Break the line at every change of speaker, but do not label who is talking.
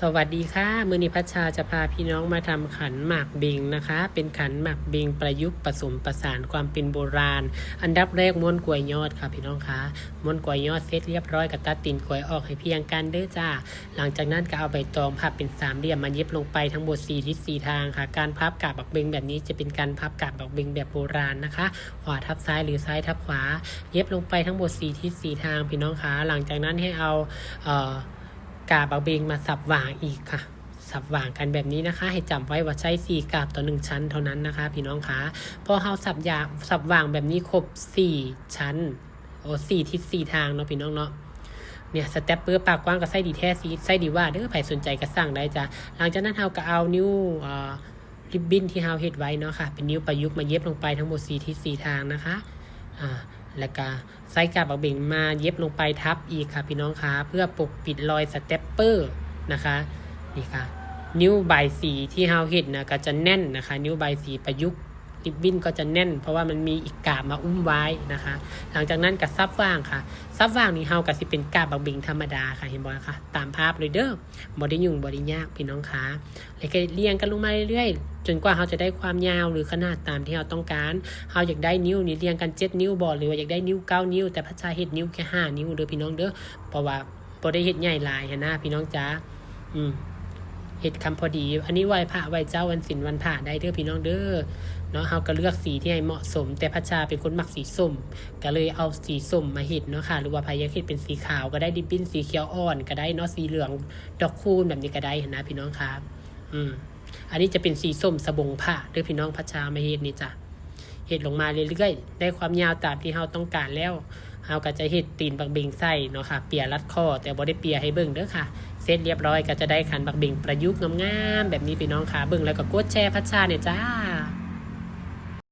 สวัสดีค่ะมื้อนี้พัชชาจะพาพี่น้องมาทำขันหมากบิงนะคะ เป็นขันหมากบิงประยุกต์ผสมประสานความเป็นโบราณอันดับแรกม้วนกล้วยยอดค่ะพี่น้องคะม้วนกล้วยยอดเสร็จเรียบร้อยกับตัดตีนกล้วยออกให้เพียงกันเด้อจ้าหลังจากนั้นก็เอาใบตองพับเป็นสามเหลี่ยมมาเย็บลงไปทั้งหมด4ทิศ4ทางค่ะการพับกาบบักเบงแบบนี้จะเป็นการพับกาบบักเบงแบบโบราณนะคะขวาทับซ้ายหรือซ้ายทับขวาเย็บลงไปทั้งหมด4ทิศ4ทางพี่น้องคะหลังจากนั้นให้เอากาบบักเบงมาสับหว่างอีกค่ะสับหว่างกันแบบนี้นะคะให้จำไว้ว่าใช้4กาบต่อ1ชั้นเท่านั้นนะคะพี่น้องคะพอเราสับหว่างแบบนี้ครบ4ชั้น4ทิศ4ทางเนาะพี่น้องเนาะเนี่ยสเต็ปเปอร์ปากกว้างกับไส้ดีแท้ไส้ดีว่าเด้อใครสนใจก็สั่งได้จ้ะหลังจากนั้นเราก็เอานิ้วริบบิ้นที่เราเฮ็ดไว้เนาะค่ะเป็นนิ้วประยุกต์มาเย็บลงไปทั้งหมด4ทิศ4ทางนะคะแล้วก็ไส้กาบบักเบงมาเย็บลงไปทับอีกค่ะพี่น้องคะเพื่อปกปิดรอยสเต็ปเปอร์นะคะนี่ค่ะนิ้วใบสีที่เฮาเห็นนะก็จะแน่นนะคะนิ้วใบสีประยุกต์ริบบิ้นก็จะแน่นเพราะว่ามันมีอีกกาบมาอุ้มไว้นะคะหลังจากนั้นก็ซับว่างค่ะซับว่างนี่เฮาก็สิเป็นกาบบักเบงธรรมดาค่ะเห็นบ่คะตามภาพเลยเด้อบ่ได้ยุ่งบ่ได้ยากพี่น้องคะแล้วก็เรียงกันลงมาเรื่อยๆจนกว่าเฮาจะได้ความยาวหรือขนาดตามที่เฮาต้องการเฮาอยากได้นิ้วนี่เรียงกัน7นิ้วบ่หรือว่าอยากได้นิ้ว9นิ้วแต่พระชาเฮ็ดนิ้วแค่5นิ้วเด้อพี่น้องเด้อเพราะว่าบ่ได้เฮ็ดใหญ่หลายหันนะพี่น้องจ๋าเฮ็ดคำพอดีอันนี้ไหว้พระไหว้เจ้าวันศีลวันพระได้เด้อพี่น้องเด้อเนาะเฮาก็เลือกสีที่ให้เหมาะสมแต่พระชาเป็นคนมักสีส้มก็เลยเอาสีส้มมาเฮ็ดเนาะค่ะหรือว่าพายาเฮ็ดเป็นสีขาวก็ได้ริบบิ้นสีเขียวอ่อนก็ได้เนาะสีเหลืองดอกคูณแบบนี้ก็ได้นะพี่น้องครับอันนี้จะเป็นสีส้มสบงผ้าเด้อพี่น้องพระชามาเฮ็ดนี่จ้ะเฮ็ดลงมาเรื่อยๆได้ความยาวตามที่เฮาต้องการแล้วเฮาก็จะเฮ็ดตีนบักเบงใส่เนาะค่ะเปียรัดคอแต่บ่ได้เปียให้เบิ่งเด้อค่ะเสร็จเรียบร้อยก็จะได้ขันบักเบงประยุกต์งามๆแบบนี้พี่น้องค่ะเบิ่งแล้วก็กดแชร์พัชชาเนี่ยจ้า